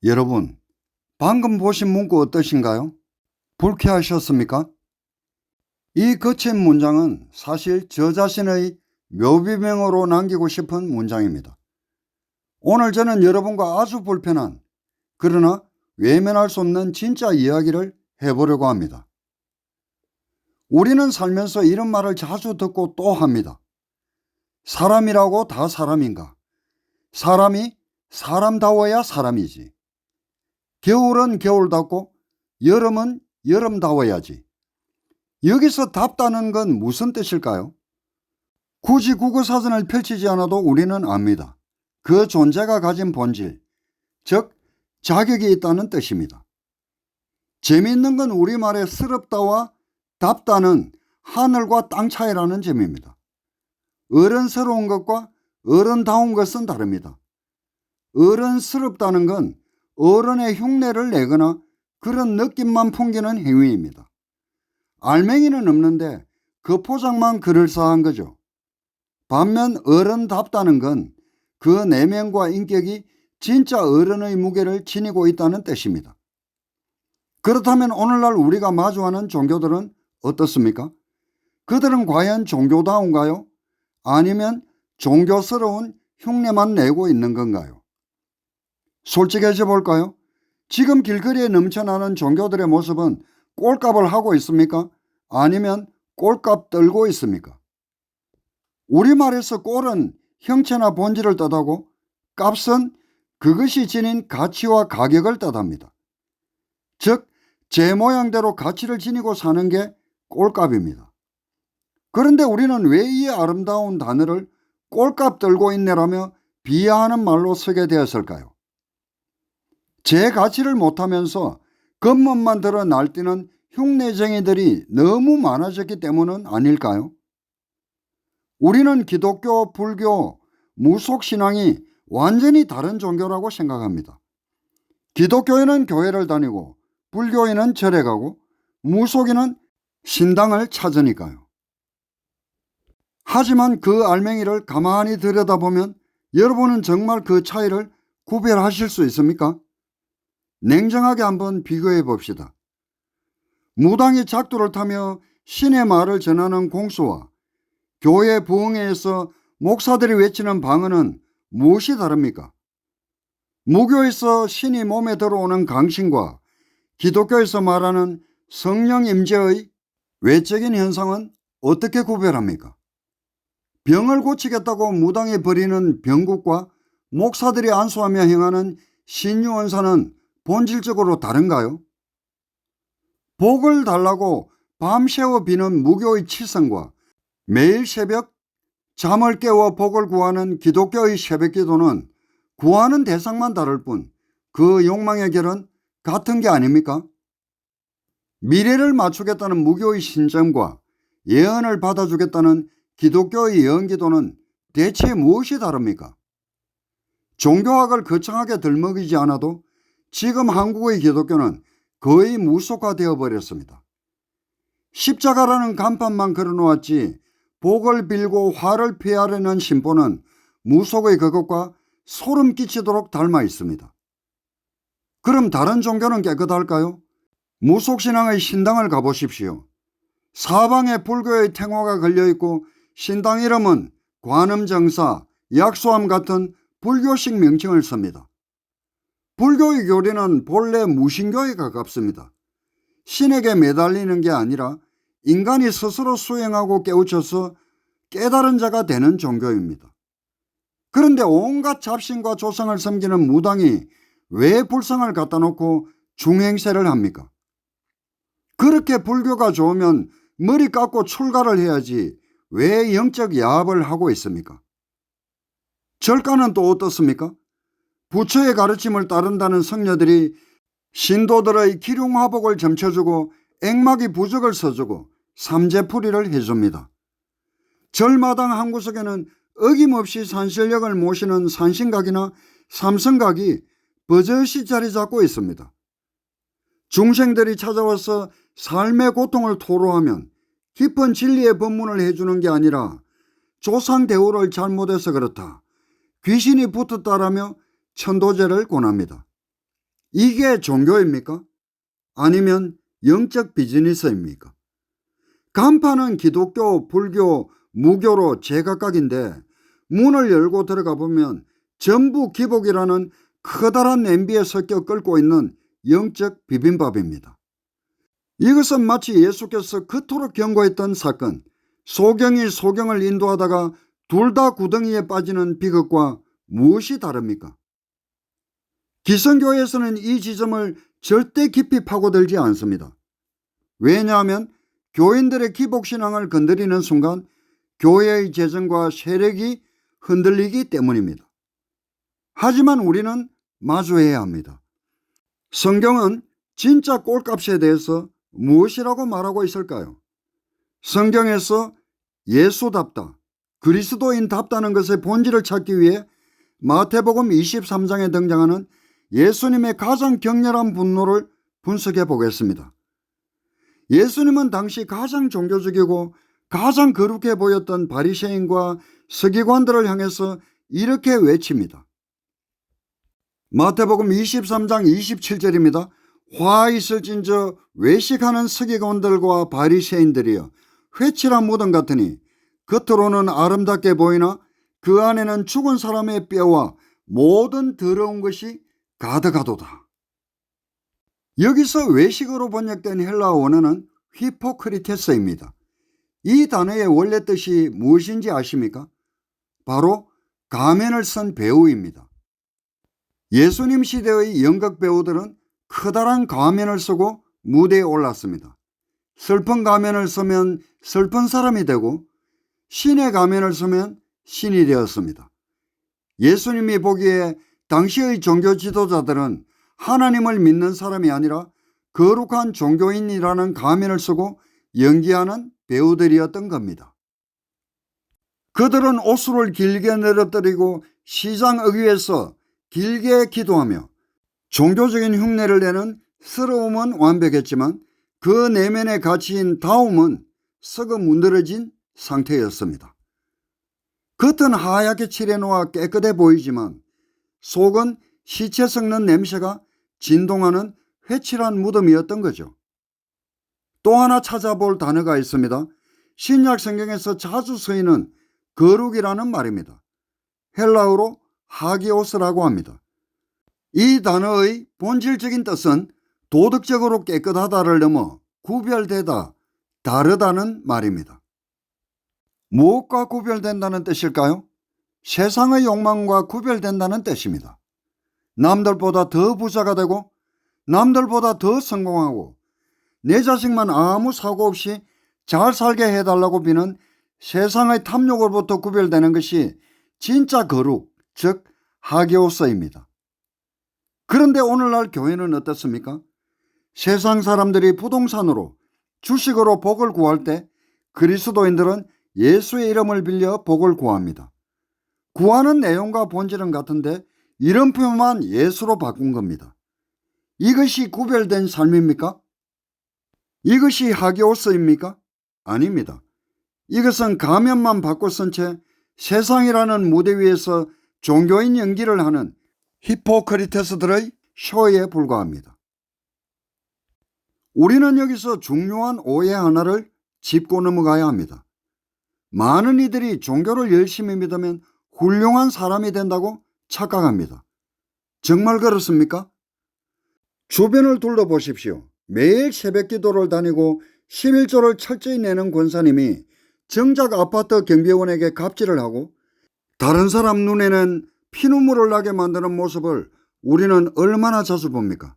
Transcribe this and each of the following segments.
여러분, 방금 보신 문구 어떠신가요? 불쾌하셨습니까? 이 거친 문장은 사실 저 자신의 묘비명으로 남기고 싶은 문장입니다. 오늘 저는 여러분과 아주 불편한, 그러나 외면할 수 없는 진짜 이야기를 해보려고 합니다. 우리는 살면서 이런 말을 자주 듣고 또 합니다. 사람이라고 다 사람인가? 사람이 사람다워야 사람이지. 겨울은 겨울답고 여름은 여름다워야지. 여기서 답다는 건 무슨 뜻일까요? 굳이 국어사전을 펼치지 않아도 우리는 압니다. 그 존재가 가진 본질, 즉 자격이 있다는 뜻입니다. 재미있는 건 우리말의 스럽다와 답다는 하늘과 땅 차이라는 점입니다. 어른스러운 것과 어른다운 것은 다릅니다. 어른스럽다는 건 어른의 흉내를 내거나 그런 느낌만 풍기는 행위입니다. 알맹이는 없는데 그 포장만 그럴싸한 거죠. 반면 어른답다는 건 그 내면과 인격이 진짜 어른의 무게를 지니고 있다는 뜻입니다. 그렇다면 오늘날 우리가 마주하는 종교들은 어떻습니까? 그들은 과연 종교다운가요? 아니면 종교스러운 흉내만 내고 있는 건가요? 솔직해져 볼까요? 지금 길거리에 넘쳐나는 종교들의 모습은 꼴값을 하고 있습니까? 아니면 꼴값 떨고 있습니까? 우리말에서 꼴은 형체나 본질을 뜻하고 값은 그것이 지닌 가치와 가격을 뜻합니다. 즉, 제 모양대로 가치를 지니고 사는 게 꼴값입니다. 그런데 우리는 왜 이 아름다운 단어를 꼴값 떨고 있네라며 비하하는 말로 쓰게 되었을까요? 제 가치를 못하면서 겉멋만 들어 날뛰는 흉내쟁이들이 너무 많아졌기 때문은 아닐까요? 우리는 기독교, 불교, 무속신앙이 완전히 다른 종교라고 생각합니다. 기독교인은 교회를 다니고 불교인은 절에 가고 무속인은 신당을 찾으니까요. 하지만 그 알맹이를 가만히 들여다보면 여러분은 정말 그 차이를 구별하실 수 있습니까? 냉정하게 한번 비교해 봅시다. 무당이 작두를 타며 신의 말을 전하는 공수와 교회 부흥회에서 목사들이 외치는 방언은 무엇이 다릅니까? 무교에서 신이 몸에 들어오는 강신과 기독교에서 말하는 성령 임재의 외적인 현상은 어떻게 구별합니까? 병을 고치겠다고 무당이 벌이는 병국과 목사들이 안수하며 행하는 신유언사는 본질적으로 다른가요? 복을 달라고 밤새워 비는 무교의 칠성과 매일 새벽 잠을 깨워 복을 구하는 기독교의 새벽기도는 구하는 대상만 다를 뿐 그 욕망의 결은 같은 게 아닙니까? 미래를 맞추겠다는 무교의 신점과 예언을 받아주겠다는 기독교의 예언기도는 대체 무엇이 다릅니까? 종교학을 거창하게 들먹이지 않아도 지금 한국의 기독교는 거의 무속화되어 버렸습니다. 십자가라는 간판만 걸어놓았지 복을 빌고 화를 피하려는 심보는 무속의 그것과 소름 끼치도록 닮아 있습니다. 그럼 다른 종교는 깨끗할까요? 무속신앙의 신당을 가보십시오. 사방에 불교의 탱화가 걸려있고 신당 이름은 관음정사, 약소함 같은 불교식 명칭을 씁니다. 불교의 교리는 본래 무신교에 가깝습니다. 신에게 매달리는 게 아니라 인간이 스스로 수행하고 깨우쳐서 깨달은 자가 되는 종교입니다. 그런데 온갖 잡신과 조상을 섬기는 무당이 왜 불상을 갖다 놓고 중행세를 합니까? 그렇게 불교가 좋으면 머리 깎고 출가를 해야지 왜 영적 야합을 하고 있습니까? 절가는 또 어떻습니까? 부처의 가르침을 따른다는 성녀들이 신도들의 기륭화복을 점쳐주고 액막이 부적을 써주고 삼재풀이를 해줍니다. 절마당 한 구석에는 어김없이 산신령을 모시는 산신각이나 삼성각이 버젓이 자리 잡고 있습니다. 중생들이 찾아와서 삶의 고통을 토로하면 깊은 진리의 법문을 해주는 게 아니라 조상 대우를 잘못해서 그렇다, 귀신이 붙었다라며 천도제를 권합니다. 이게 종교입니까? 아니면 영적 비즈니스입니까? 간판은 기독교, 불교, 무교로 제각각인데 문을 열고 들어가 보면 전부 기복이라는 커다란 냄비에 섞여 끓고 있는 영적 비빔밥입니다. 이것은 마치 예수께서 그토록 경고했던 사건, 소경이 소경을 인도하다가 둘 다 구덩이에 빠지는 비극과 무엇이 다릅니까? 기성교회에서는 이 지점을 절대 깊이 파고들지 않습니다. 왜냐하면 교인들의 기복신앙을 건드리는 순간 교회의 재정과 세력이 흔들리기 때문입니다. 하지만 우리는 마주해야 합니다. 성경은 진짜 꼴값에 대해서 무엇이라고 말하고 있을까요? 성경에서 예수답다, 그리스도인답다는 것의 본질을 찾기 위해 마태복음 23장에 등장하는 예수님의 가장 격렬한 분노를 분석해 보겠습니다. 예수님은 당시 가장 종교적이고 가장 거룩해 보였던 바리새인과 서기관들을 향해서 이렇게 외칩니다. 마태복음 23장 27절입니다. 화 있을진저 외식하는 서기관들과 바리새인들이여 회칠한 무덤 같으니 겉으로는 아름답게 보이나 그 안에는 죽은 사람의 뼈와 모든 더러운 것이 가득하도다. 여기서 외식으로 번역된 헬라어 원어는 히포크리테스입니다. 이 단어의 원래 뜻이 무엇인지 아십니까? 바로 가면을 쓴 배우입니다. 예수님 시대의 연극 배우들은 커다란 가면을 쓰고 무대에 올랐습니다. 슬픈 가면을 쓰면 슬픈 사람이 되고 신의 가면을 쓰면 신이 되었습니다. 예수님이 보기에 당시의 종교 지도자들은 하나님을 믿는 사람이 아니라 거룩한 종교인이라는 가면을 쓰고 연기하는 배우들이었던 겁니다. 그들은 옷을 길게 늘어뜨리고 시장 어귀에서 길게 기도하며 종교적인 흉내를 내는 스러움은 완벽했지만 그 내면의 가치인 다움은 썩어 문드러진 상태였습니다. 겉은 하얗게 칠해놓아 깨끗해 보이지만 속은 시체 썩는 냄새가 진동하는 회칠한 무덤이었던 거죠. 또 하나 찾아볼 단어가 있습니다. 신약 성경에서 자주 쓰이는 거룩이라는 말입니다. 헬라어로 하기오스라고 합니다. 이 단어의 본질적인 뜻은 도덕적으로 깨끗하다를 넘어 구별되다, 다르다는 말입니다. 무엇과 구별된다는 뜻일까요? 세상의 욕망과 구별된다는 뜻입니다. 남들보다 더 부자가 되고 남들보다 더 성공하고 내 자식만 아무 사고 없이 잘 살게 해달라고 비는 세상의 탐욕으로부터 구별되는 것이 진짜 거룩, 즉 하기오스입니다. 그런데 오늘날 교회는 어떻습니까? 세상 사람들이 부동산으로, 주식으로 복을 구할 때 그리스도인들은 예수의 이름을 빌려 복을 구합니다. 구하는 내용과 본질은 같은데 이름표만 예수로 바꾼 겁니다. 이것이 구별된 삶입니까? 이것이 하기오스입니까? 아닙니다. 이것은 가면만 바꿔 쓴 채 세상이라는 무대 위에서 종교인 연기를 하는 히포크리테스들의 쇼에 불과합니다. 우리는 여기서 중요한 오해 하나를 짚고 넘어가야 합니다. 많은 이들이 종교를 열심히 믿으면 훌륭한 사람이 된다고 착각합니다. 정말 그렇습니까? 주변을 둘러보십시오. 매일 새벽 기도를 다니고 11조를 철저히 내는 권사님이 정작 아파트 경비원에게 갑질을 하고 다른 사람 눈에는 피눈물을 나게 만드는 모습을 우리는 얼마나 자주 봅니까?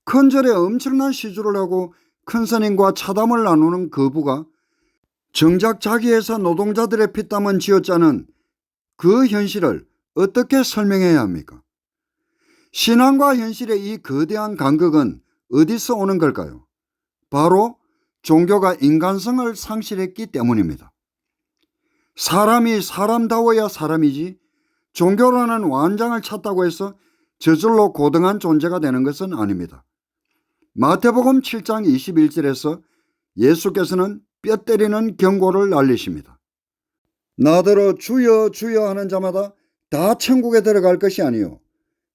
큰 절에 엄청난 시주를 하고 큰 스님과 차담을 나누는 그 부가 정작 자기 회사 노동자들의 피땀은 쥐어짜는 그 현실을 어떻게 설명해야 합니까? 신앙과 현실의 이 거대한 간극은 어디서 오는 걸까요? 바로 종교가 인간성을 상실했기 때문입니다. 사람이 사람다워야 사람이지 종교라는 완장을 찾다고 해서 저절로 고등한 존재가 되는 것은 아닙니다. 마태복음 7장 21절에서 예수께서는 뼈 때리는 경고를 날리십니다. 나더러 주여 주여 하는 자마다 다 천국에 들어갈 것이 아니요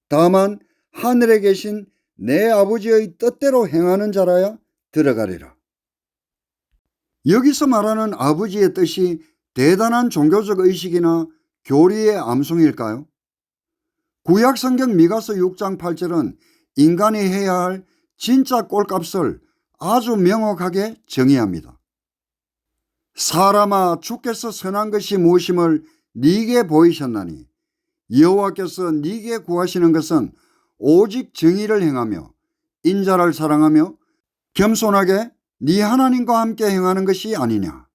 다만 하늘에 계신 내 아버지의 뜻대로 행하는 자라야 들어가리라. 여기서 말하는 아버지의 뜻이 대단한 종교적 의식이나 교리의 암송일까요? 구약 성경 미가서 6장 8절은 인간이 해야 할 진짜 꼴값을 아주 명확하게 정의합니다. 사람아, 주께서 선한 것이 무엇임을 네게 보이셨나니 여호와께서 네게 구하시는 것은 오직 정의를 행하며 인자를 사랑하며 겸손하게 네 하나님과 함께 행하는 것이 아니냐.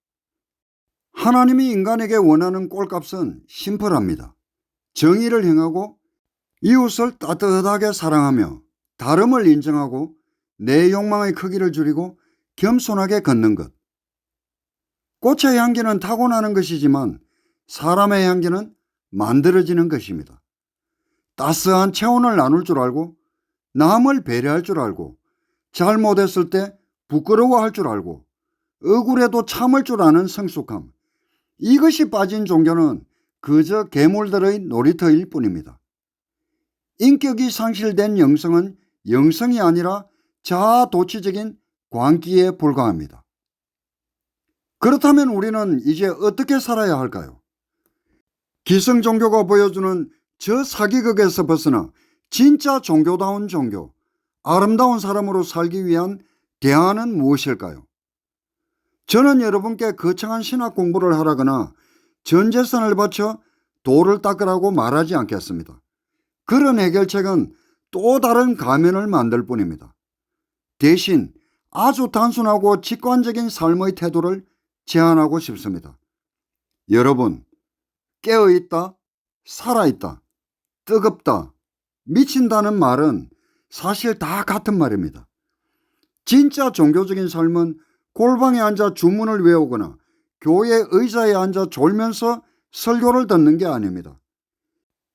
하나님이 인간에게 원하는 꼴값은 심플합니다. 정의를 행하고 이웃을 따뜻하게 사랑하며 다름을 인정하고 내 욕망의 크기를 줄이고 겸손하게 걷는 것. 꽃의 향기는 타고나는 것이지만 사람의 향기는 만들어지는 것입니다. 따스한 체온을 나눌 줄 알고 남을 배려할 줄 알고 잘못했을 때 부끄러워할 줄 알고 억울해도 참을 줄 아는 성숙함. 이것이 빠진 종교는 그저 괴물들의 놀이터일 뿐입니다. 인격이 상실된 영성은 영성이 아니라 자아도취적인 광기에 불과합니다. 그렇다면 우리는 이제 어떻게 살아야 할까요? 기성 종교가 보여주는 저 사기극에서 벗어나 진짜 종교다운 종교, 아름다운 사람으로 살기 위한 대안은 무엇일까요? 저는 여러분께 거창한 신학 공부를 하라거나 전 재산을 바쳐 돌을 닦으라고 말하지 않겠습니다. 그런 해결책은 또 다른 가면을 만들 뿐입니다. 대신 아주 단순하고 직관적인 삶의 태도를 제안하고 싶습니다. 여러분, 깨어있다, 살아있다, 뜨겁다, 미친다는 말은 사실 다 같은 말입니다. 진짜 종교적인 삶은 골방에 앉아 주문을 외우거나 교회 의자에 앉아 졸면서 설교를 듣는 게 아닙니다.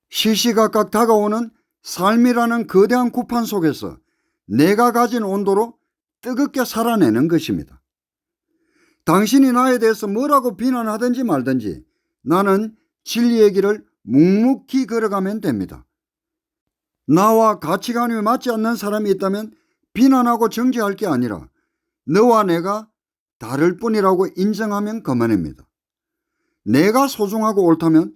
시시각각 다가오는 삶이라는 거대한 구판 속에서 내가 가진 온도로 뜨겁게 살아내는 것입니다. 당신이 나에 대해서 뭐라고 비난하든지 말든지 나는 진리의 길을 묵묵히 걸어가면 됩니다. 나와 가치관이 맞지 않는 사람이 있다면 비난하고 정죄할 게 아니라 너와 내가 다를 뿐이라고 인정하면 그만입니다. 내가 소중하고 옳다면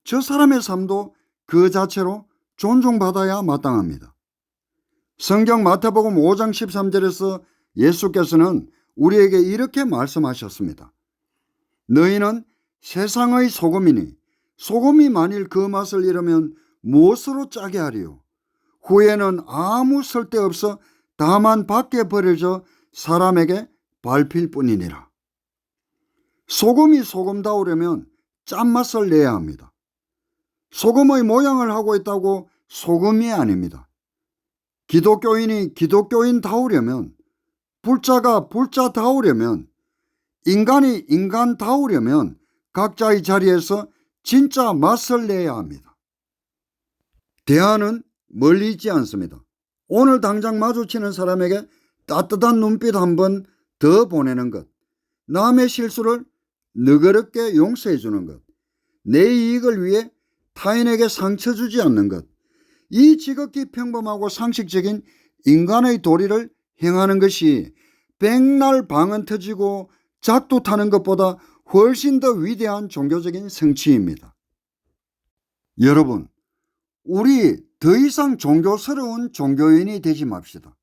저 사람의 삶도 그 자체로 존중받아야 마땅합니다. 성경 마태복음 5장 13절에서 예수께서는 우리에게 이렇게 말씀하셨습니다. 너희는 세상의 소금이니 소금이 만일 그 맛을 잃으면 무엇으로 짜게 하리요? 후에는 아무 쓸데없어 다만 밖에 버려져 사람에게 밟힐 뿐이니라. 소금이 소금다우려면 짠맛을 내야 합니다. 소금의 모양을 하고 있다고 소금이 아닙니다. 기독교인이 기독교인다우려면, 불자가 불자다우려면, 인간이 인간다우려면 각자의 자리에서 진짜 맛을 내야 합니다. 대안은 멀리 있지 않습니다. 오늘 당장 마주치는 사람에게 따뜻한 눈빛 한 번 더 보내는 것, 남의 실수를 너그럽게 용서해 주는 것, 내 이익을 위해 타인에게 상처 주지 않는 것, 이 지극히 평범하고 상식적인 인간의 도리를 행하는 것이 백날 방언 터지고 작두 타는 것보다 훨씬 더 위대한 종교적인 성취입니다. 여러분, 우리 더 이상 종교스러운 종교인이 되지 맙시다.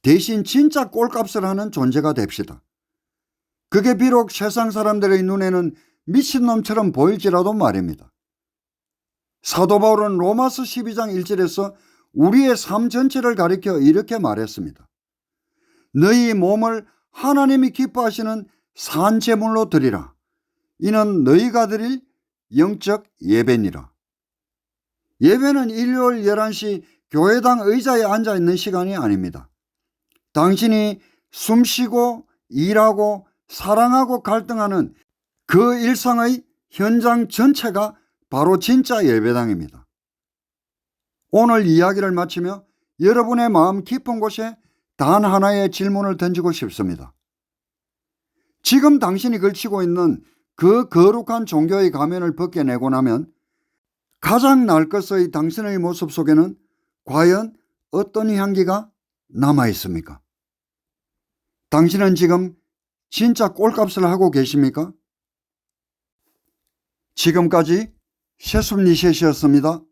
대신 진짜 꼴값을 하는 존재가 됩시다. 그게 비록 세상 사람들의 눈에는 미친놈처럼 보일지라도 말입니다. 사도 바울은 로마서 12장 1절에서 우리의 삶 전체를 가리켜 이렇게 말했습니다. 너희 몸을 하나님이 기뻐하시는 산제물로 드리라. 이는 너희가 드릴 영적 예배니라. 예배는 일요일 11시 교회당 의자에 앉아있는 시간이 아닙니다. 당신이 숨쉬고 일하고 사랑하고 갈등하는 그 일상의 현장 전체가 바로 진짜 예배당입니다. 오늘 이야기를 마치며 여러분의 마음 깊은 곳에 단 하나의 질문을 던지고 싶습니다. 지금 당신이 걸치고 있는 그 거룩한 종교의 가면을 벗겨내고 나면 가장 날 것의 당신의 모습 속에는 과연 어떤 향기가 남아 있습니까? 당신은 지금 진짜 꼴값을 하고 계십니까? 지금까지 셰프니셋이었습니다.